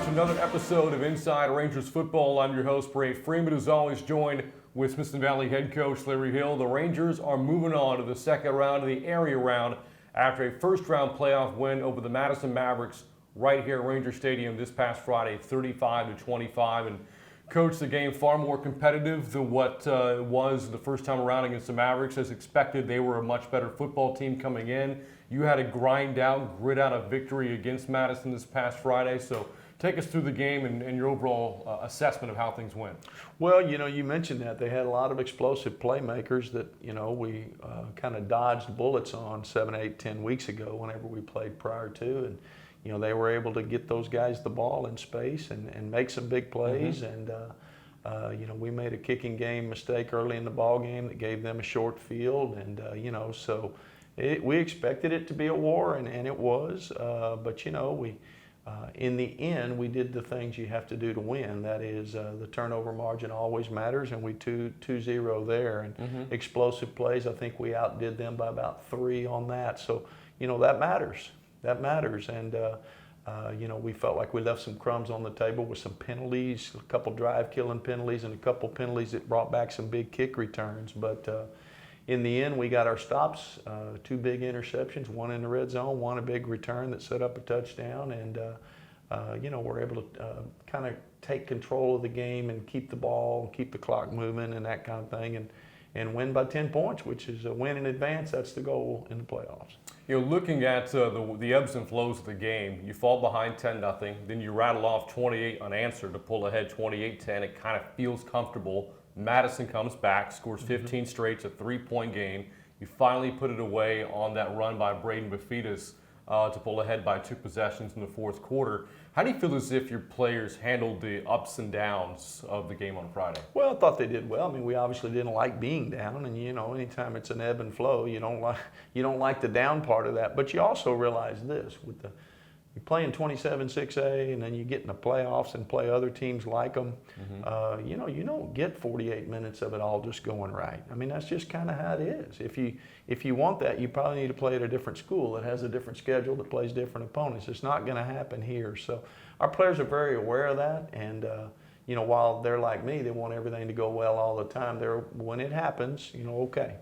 to another episode of Inside Rangers Football. I'm your host, Bray Freeman, as always, joined with Smithson Valley head coach Larry Hill. The Rangers are moving on to the second round of the area round after a first-round playoff win over the Madison Mavericks right here at Ranger Stadium this past Friday, 35-25. And coach, the game far more competitive than what it was the first time around against the Mavericks. As expected, they were a much better football team coming in. You had to grit out a victory against Madison this past Friday. So take us through the game and your overall assessment of how things went. Well, you mentioned that. They had a lot of explosive playmakers that, we kind of dodged bullets on 7, 8, 10 weeks ago whenever we played prior to. And, they were able to get those guys the ball in space and make some big plays. Mm-hmm. And, we made a kicking game mistake early in the ball game that gave them a short field. And, so we expected it to be a war, and it was. But, in the end, we did the things you have to do to win. That is, the turnover margin always matters, and we 2-0 there. And explosive plays, I think we outdid them by about 3 on that. So, that matters. That matters. And, we felt like we left some crumbs on the table with some penalties, a couple drive-killing penalties, and a couple penalties that brought back some big kick returns. But in the end, we got our stops, 2 big interceptions, 1 in the red zone, 1 a big return that set up a touchdown. And, we're able to kind of take control of the game and keep the ball, keep the clock moving and that kind of thing, and win by 10 points, which is a win in advance. That's the goal in the playoffs. Looking at the ebbs and flows of the game, you fall behind 10-0, then you rattle off 28 unanswered to pull ahead 28-10. It kind of feels comfortable. Madison comes back, scores 15 straight, it's a 3-point game. You finally put it away on that run by Braden Bafidas to pull ahead by 2 possessions in the fourth quarter. How do you feel as if your players handled the ups and downs of the game on Friday? Well, I thought they did well. I mean, we obviously didn't like being down, and anytime it's an ebb and flow, you don't like the down part of that. But you also realize this: you're playing 27-6A, and then you get in the playoffs and play other teams like them. Mm-hmm. You don't get 48 minutes of it all just going right. I mean, that's just kind of how it is. If you want that, you probably need to play at a different school that has a different schedule, that plays different opponents. It's not going to happen here. So our players are very aware of that, and while they're like me, they want everything to go well all the time. When it happens, okay,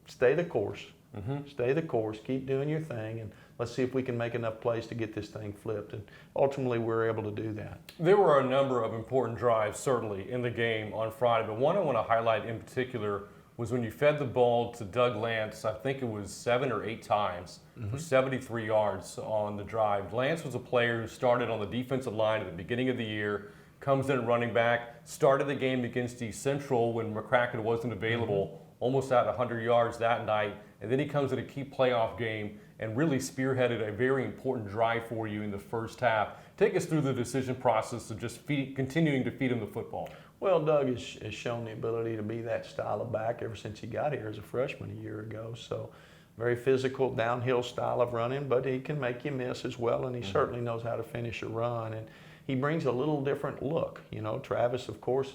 stay the course. Mm-hmm. Stay the course, keep doing your thing, and let's see if we can make enough plays to get this thing flipped. And ultimately, we were able to do that. There were a number of important drives, certainly, in the game on Friday, but one I want to highlight in particular was when you fed the ball to Doug Lance. I think it was 7 or 8 times for 73 yards on the drive. Lance was a player who started on the defensive line at the beginning of the year, comes in running back, started the game against East Central when McCracken wasn't available, almost at 100 yards that night. And then he comes in a key playoff game and really spearheaded a very important drive for you in the first half. Take us through the decision process of just continuing to feed him the football. Well, Doug has shown the ability to be that style of back ever since he got here as a freshman a year ago. So very physical, downhill style of running, but he can make you miss as well, and he certainly knows how to finish a run. And he brings a little different look. Travis, of course,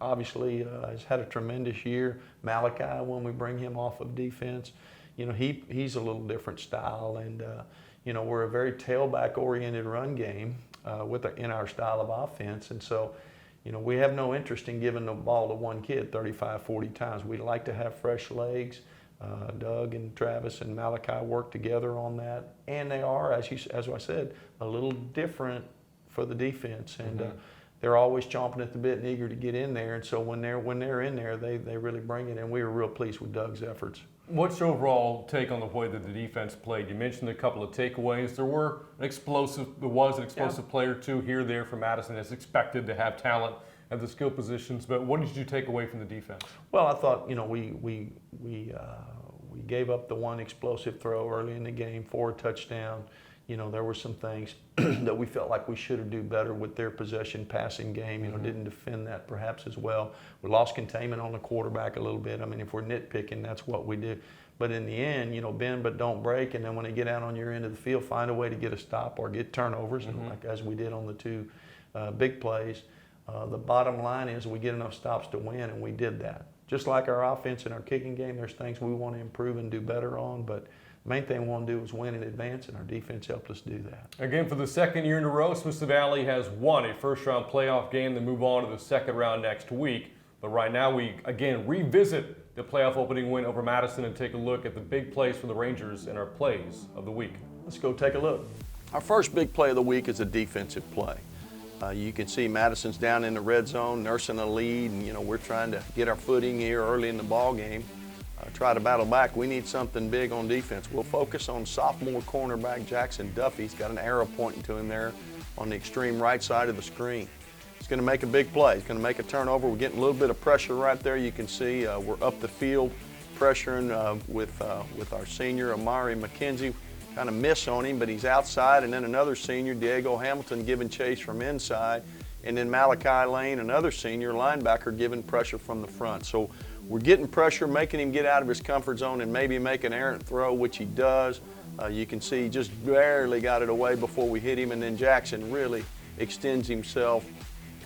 obviously has had a tremendous year. Malachi, when we bring him off of defense, he's a little different style. And, we're a very tailback-oriented run game in our style of offense. And so, we have no interest in giving the ball to one kid 35, 40 times. We'd like to have fresh legs. Doug and Travis and Malachi work together on that. And they are, as I said, a little different for the defense. And they're always chomping at the bit and eager to get in there. And so when they're in there, they really bring it. And we were real pleased with Doug's efforts. What's your overall take on the way that the defense played? You mentioned a couple of takeaways. There was an explosive player or two here or there for Madison, as expected to have talent at the skill positions. But what did you take away from the defense? Well, I thought we gave up the one explosive throw early in the game for a touchdown. There were some things that we felt like we should have do better with their possession passing game. Didn't defend that perhaps as well. We lost containment on the quarterback a little bit. I mean, if we're nitpicking, that's what we do. But in the end, bend but don't break. And then when they get out on your end of the field, find a way to get a stop or get turnovers, like as we did on the 2 big plays. The bottom line is we get enough stops to win, and we did that. Just like our offense and our kicking game, there's things we want to improve and do better on, but Main thing we want to do is win in advance, and our defense helped us do that. Again, for the second year in a row, Smithson Valley has won a first-round playoff game. They move on to the second round next week. But right now, we again revisit the playoff opening win over Madison and take a look at the big plays for the Rangers in our plays of the week. Let's go take a look. Our first big play of the week is a defensive play. You can see Madison's down in the red zone, nursing a lead, and we're trying to get our footing here early in the ball game. Try to battle back. We need something big on defense. We'll focus on sophomore cornerback Jackson Duffy. He's got an arrow pointing to him there on the extreme right side of the screen. He's going to make a big play. He's going to make a turnover. We're getting a little bit of pressure right there. You can see we're up the field pressuring with our senior Amari McKenzie. Kind of miss on him, but he's outside, and then another senior, Diego Hamilton, giving chase from inside, and then Malachi Lane, another senior linebacker, giving pressure from the front. So we're getting pressure, making him get out of his comfort zone and maybe make an errant throw, which he does. You can see he just barely got it away before we hit him, and then Jackson really extends himself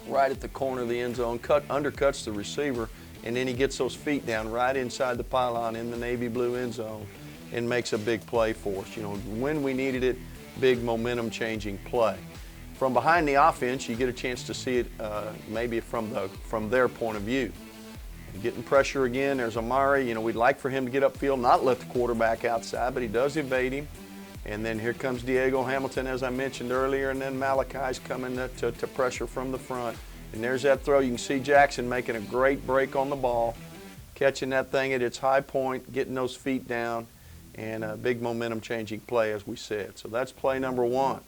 right at the corner of the end zone, undercuts the receiver, and then he gets those feet down right inside the pylon in the navy blue end zone and makes a big play for us. When we needed it, big momentum changing play. From behind the offense, you get a chance to see it maybe from their point of view. Getting pressure again, there's Amari. We'd like for him to get upfield, not let the quarterback outside, but he does evade him. And then here comes Diego Hamilton, as I mentioned earlier, and then Malachi's coming to pressure from the front. And there's that throw. You can see Jackson making a great break on the ball, catching that thing at its high point, getting those feet down, and a big momentum-changing play, as we said. So that's play number one.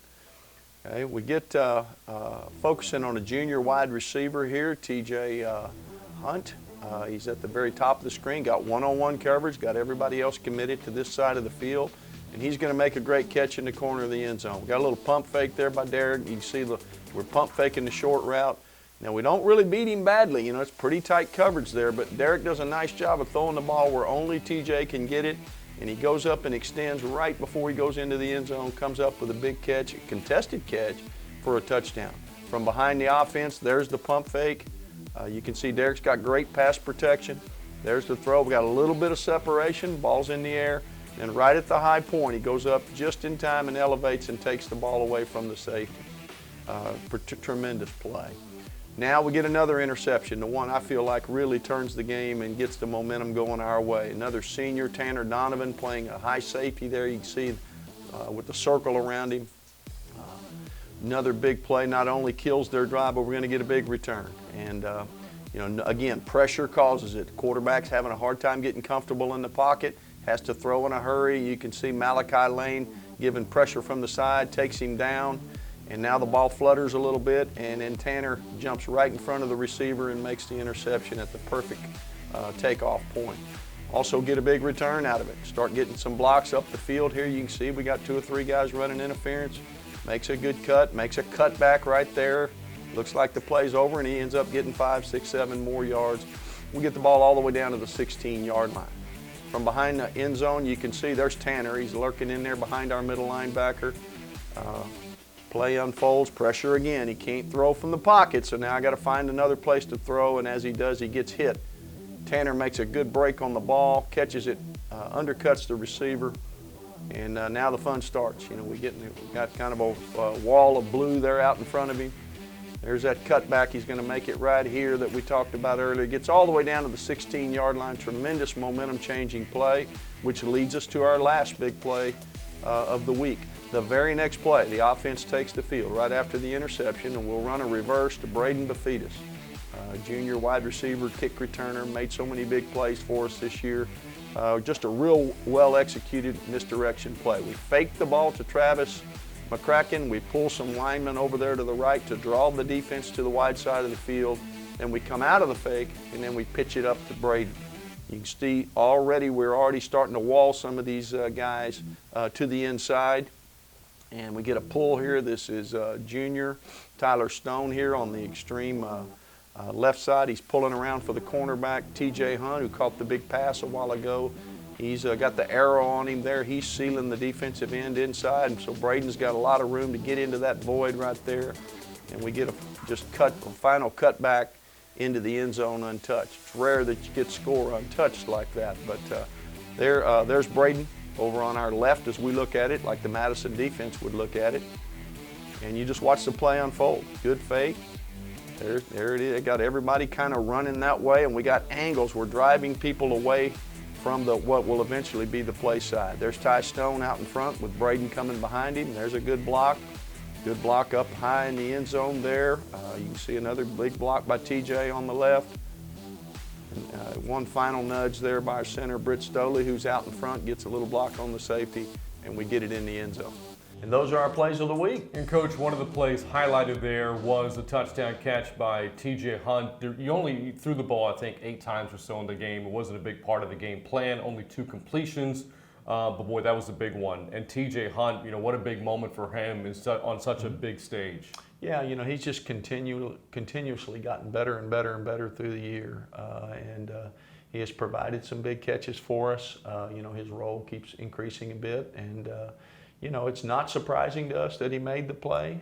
Okay, we get focusing on a junior wide receiver here, TJ Hunt. He's at the very top of the screen, got one-on-one coverage, got everybody else committed to this side of the field, and he's going to make a great catch in the corner of the end zone. We got a little pump fake there by Derek. You can see we're pump faking the short route. Now, we don't really beat him badly. It's pretty tight coverage there, but Derek does a nice job of throwing the ball where only TJ can get it, and he goes up and extends right before he goes into the end zone, comes up with a big catch, a contested catch for a touchdown. From behind the offense, there's the pump fake. You can see Derek's got great pass protection. There's the throw. We got a little bit of separation. Ball's in the air. And right at the high point, he goes up just in time and elevates and takes the ball away from the safety. Tremendous play. Now we get another interception, the one I feel like really turns the game and gets the momentum going our way. Another senior, Tanner Donovan, playing a high safety there. You can see with the circle around him. Another big play, not only kills their drive, but we're going to get a big return. And, again, pressure causes it. The quarterback's having a hard time getting comfortable in the pocket, has to throw in a hurry. You can see Malachi Lane giving pressure from the side, takes him down. And now the ball flutters a little bit, and then Tanner jumps right in front of the receiver and makes the interception at the perfect takeoff point. Also get a big return out of it. Start getting some blocks up the field here. You can see we got 2 or 3 guys running interference. Makes a good cut, makes a cutback right there. Looks like the play's over, and he ends up getting 5, 6, 7 more yards. We get the ball all the way down to the 16-yard line. From behind the end zone, you can see there's Tanner. He's lurking in there behind our middle linebacker. Play unfolds, pressure again. He can't throw from the pocket, so now I got to find another place to throw, and as he does, he gets hit. Tanner makes a good break on the ball, catches it, undercuts the receiver, and now the fun starts. We got kind of a wall of blue there out in front of him. There's that cutback. He's going to make it right here that we talked about earlier. Gets all the way down to the 16-yard line. Tremendous momentum-changing play, which leads us to our last big play of the week. The very next play, the offense takes the field right after the interception, and we'll run a reverse to Braden Bafidis, junior wide receiver, kick returner, made so many big plays for us this year. Just a real well-executed misdirection play. We faked the ball to Travis McCracken. We pull some linemen over there to the right to draw the defense to the wide side of the field. Then we come out of the fake, and then we pitch it up to Braden. You can see we're already starting to wall some of these guys to the inside. And we get a pull here. This is junior Tyler Stone here on the extreme left side. He's pulling around for the cornerback, TJ Hunt, who caught the big pass a while ago. He's got the arrow on him there. He's sealing the defensive end inside. And so Braden's got a lot of room to get into that void right there. And we get a final cutback into the end zone untouched. It's rare that you get score untouched like that. But there's Braden. over on our left as we look at it, like the Madison defense would look at it. And you just watch the play unfold. Good fake. There it is. It got everybody kind of running that way, and we got angles. We're driving people away from what will eventually be the play side. There's Ty Stone out in front with Braden coming behind him. There's a good block. Good block up high in the end zone there. You can see another big block by TJ on the left. One final nudge there by our center, Britt Stoley, who's out in front, gets a little block on the safety, and we get it in the end zone. And those are our plays of the week. And Coach, one of the plays highlighted there was the touchdown catch by TJ Hunt. You only threw the ball, I think, 8 times or so in the game. It wasn't a big part of the game plan, only 2 completions. But boy, that was a big one. And TJ Hunt, what a big moment for him on such a big stage. Yeah, he's just continuously gotten better and better and better through the year. And he has provided some big catches for us. His role keeps increasing a bit. And, it's not surprising to us that he made the play,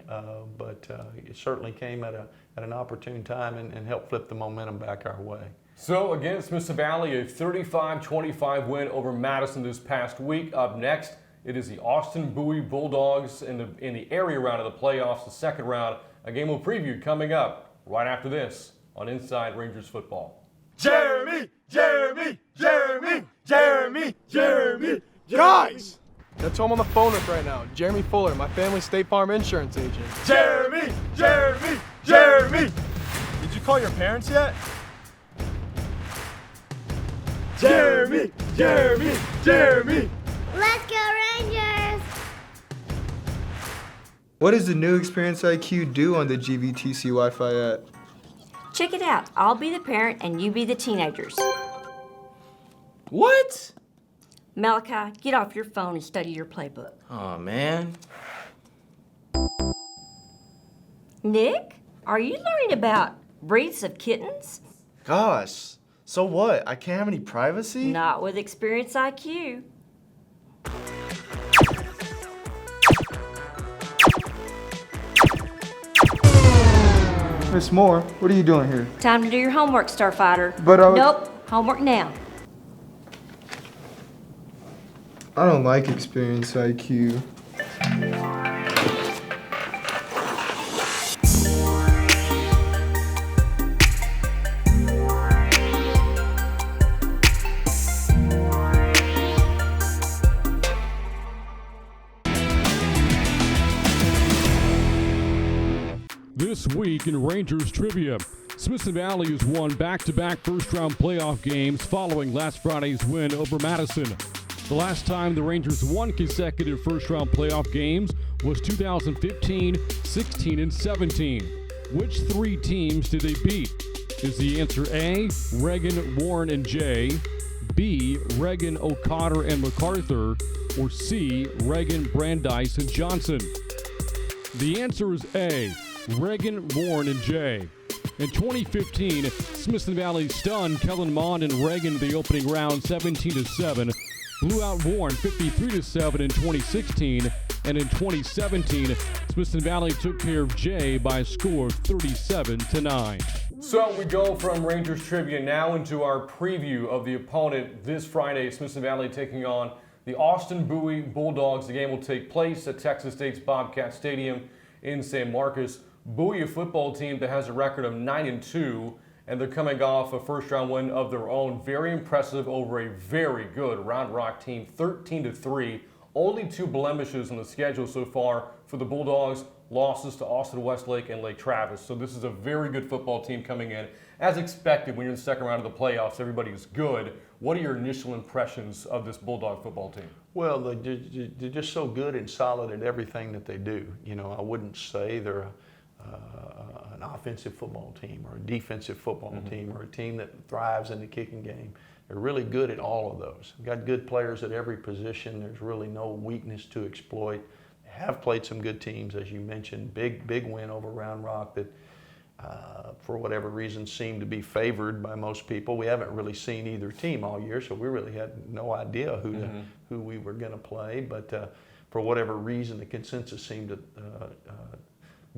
but it certainly came at an opportune time and helped flip the momentum back our way. So against Smithson Valley, a 35-25 win over Madison this past week. Up next, it is the Austin Bowie Bulldogs in the area round of the playoffs, the second round. A game we'll preview coming up right after this on Inside Rangers Football. Jeremy! Jeremy! Jeremy! Jeremy! Jeremy! Guys! That's who I'm on the phone with right now. Jeremy Fuller, my family's State Farm insurance agent. Jeremy! Jeremy! Jeremy! Did you call your parents yet? Jeremy! Jeremy! Jeremy! Let's go Rangers! What does the new Experience IQ do on the GVTC Wi-Fi app? Check it out. I'll be the parent and you be the teenagers. What? Malachi, get off your phone and study your playbook. Aw, man. Nick, are you learning about breeds of kittens? Gosh. So what? I can't have any privacy? Not with Experience IQ. Miss Moore, what are you doing here? Time to do your homework, Starfighter. But I was- Nope, homework now. I don't like Experience IQ. This week in Rangers trivia, Smithson Valley has won back-to-back first-round playoff games following last Friday's win over Madison. The last time the Rangers won consecutive first-round playoff games was 2015, 16, and 17. Which 3 teams did they beat? Is the answer A, Reagan, Warren, and Jay, B, Reagan, O'Connor, and MacArthur, or C, Reagan, Brandeis, and Johnson? The answer is A, Reagan, Warren, and Jay. In 2015, Smithson Valley stunned Kellen Mond and Reagan in the opening round 17-7, blew out Warren 53-7 in 2016, and in 2017, Smithson Valley took care of Jay by a score of 37-9. So we go from Rangers trivia now into our preview of the opponent this Friday. Smithson Valley taking on the Austin Bowie Bulldogs. The game will take place at Texas State's Bobcat Stadium in San Marcos. Bowie, a football team that has a record of 9-2, and they're coming off a first-round win of their own. Very impressive over a very good Round Rock team, 13-3. Only 2 blemishes on the schedule so far for the Bulldogs, losses to Austin Westlake and Lake Travis. So this is a very good football team coming in. As expected, when you're in the second round of the playoffs, everybody is good. What are your initial impressions of this Bulldog football team? Well, they're just so good and solid at everything that they do. I wouldn't say they're an offensive football team or a defensive football team or a team that thrives in the kicking game. They're really good at all of those. They've got good players at every position. There's really no weakness to exploit. They have played some good teams, as you mentioned. Big win over Round Rock that, for whatever reason, seemed to be favored by most people. We haven't really seen either team all year, so we really had no idea who we were going to play. But for whatever reason, the consensus seemed to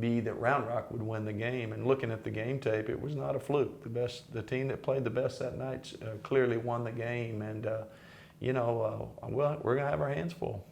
be that Round Rock would win the game. And looking at the game tape, it was not a fluke. The team that played the best that night clearly won the game. And we're going to have our hands full.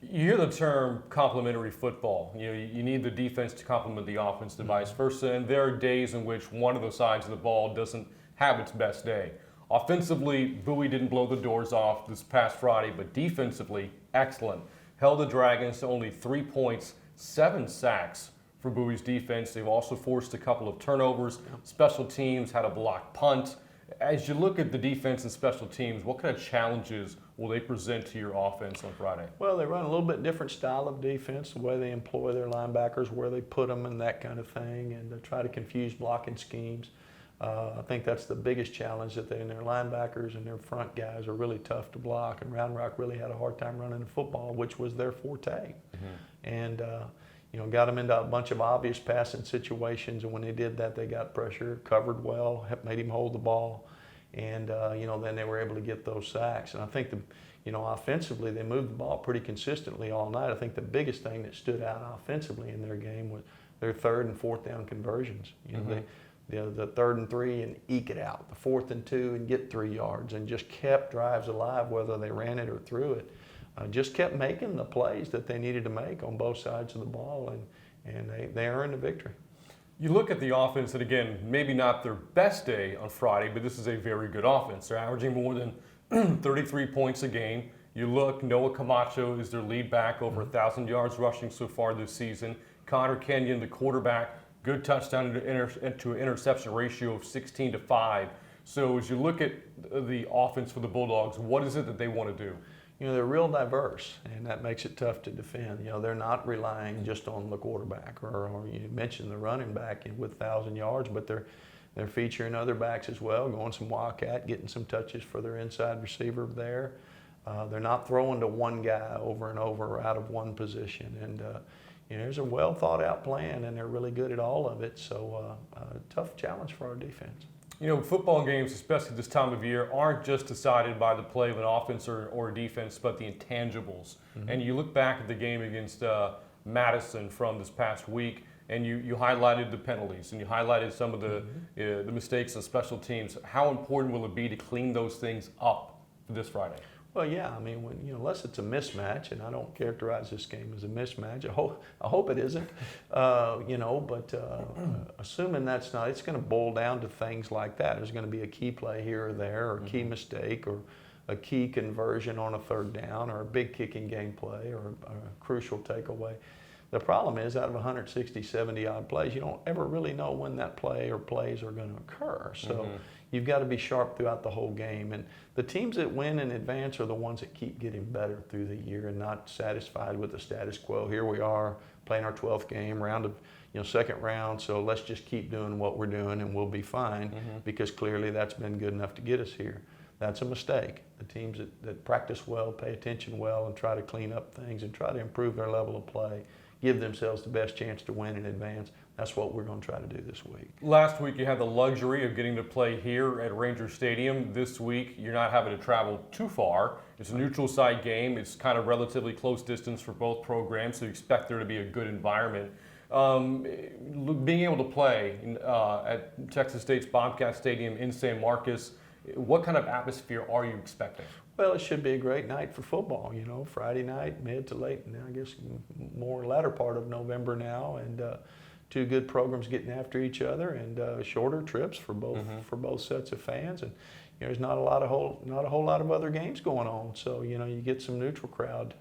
You hear the term complementary football. You need the defense to complement the offense, and vice versa. And there are days in which one of the sides of the ball doesn't have its best day. Offensively, Bowie didn't blow the doors off this past Friday, but defensively, excellent. Held the Dragons to only 3 points, 7 sacks for Bowie's defense. They've also forced a couple of turnovers. Special teams had a blocked punt. As you look at the defense and special teams, what kind of challenges will they present to your offense on Friday? Well, they run a little bit different style of defense, the way they employ their linebackers, where they put them and that kind of thing, and they try to confuse blocking schemes. I think that's the biggest challenge, that their linebackers and their front guys are really tough to block, and Round Rock really had a hard time running the football, which was their forte. And got them into a bunch of obvious passing situations, and when they did that, they got pressure, covered well, made him hold the ball, and then they were able to get those sacks. And I think offensively, they moved the ball pretty consistently all night. I think the biggest thing that stood out offensively in their game was their 3rd and 4th down conversions. The 3rd and 3 and eke it out, the 4th and 2 and get 3 yards, and just kept drives alive, whether they ran it or threw it. Just kept making the plays that they needed to make on both sides of the ball, and they earned the victory. You look at the offense, and again, maybe not their best day on Friday, but this is a very good offense. They're averaging more than 33 points a game. You look, Noah Camacho is their lead back, over 1,000 yards rushing so far this season. Connor Kenyon, the quarterback, good touchdown to an interception ratio of 16-5. So as you look at the offense for the Bulldogs, what is it that they want to do? They're real diverse, and that makes it tough to defend. They're not relying just on the quarterback, or you mentioned the running back with 1,000 yards, but they're featuring other backs as well, going some wildcat, getting some touches for their inside receiver there. They're not throwing to one guy over and over out of one position, and there's a well thought out plan, and they're really good at all of it. So tough challenge for our defense. Football games, especially this time of year, aren't just decided by the play of an offense or a defense, but the intangibles. And you look back at the game against Madison from this past week, and you highlighted the penalties, and you highlighted some of the mistakes on special teams. How important will it be to clean those things up for this Friday? Well, yeah. I mean, unless it's a mismatch, and I don't characterize this game as a mismatch. I hope it isn't. But assuming that's not, it's going to boil down to things like that. There's going to be a key play here or there, or a key mistake, or a key conversion on a 3rd down, or a big kicking game play, or a crucial takeaway. The problem is, out of 160, 70 odd plays, you don't ever really know when that play or plays are going to occur. So you've got to be sharp throughout the whole game. And the teams that win in advance are the ones that keep getting better through the year and not satisfied with the status quo. Here we are playing our 12th game, second round, so let's just keep doing what we're doing and we'll be fine, because clearly that's been good enough to get us here. That's a mistake. The teams that practice well, pay attention well, and try to clean up things and try to improve their level of play, give themselves the best chance to win in advance. That's what we're going to try to do this week. Last week you had the luxury of getting to play here at Ranger Stadium. This week you're not having to travel too far. It's a neutral site game. It's kind of relatively close distance for both programs, so you expect there to be a good environment. Being able to play at Texas State's Bobcat Stadium in San Marcos, what kind of atmosphere are you expecting? Well, it should be a great night for football, Friday night, mid to late, and I guess more latter part of November now, and two good programs getting after each other, and shorter trips for both sets of fans, and there's not a whole lot of other games going on, so you get some neutral crowd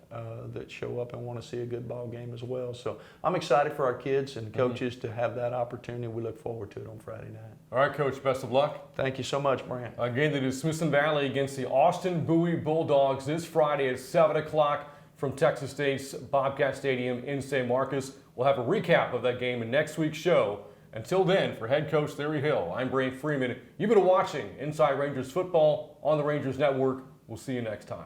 that show up and want to see a good ball game as well. So I'm excited for our kids and coaches to have that opportunity. We look forward to it on Friday night. All right, Coach, best of luck. Thank you so much, Brant. Again, it is Smithson Valley against the Austin Bowie Bulldogs this Friday at 7 o'clock from Texas State's Bobcat Stadium in San Marcos. We'll have a recap of that game in next week's show. Until then, for head coach Larry Hill, I'm Brant Freeman. You've been watching Inside Rangers Football on the Rangers Network. We'll see you next time.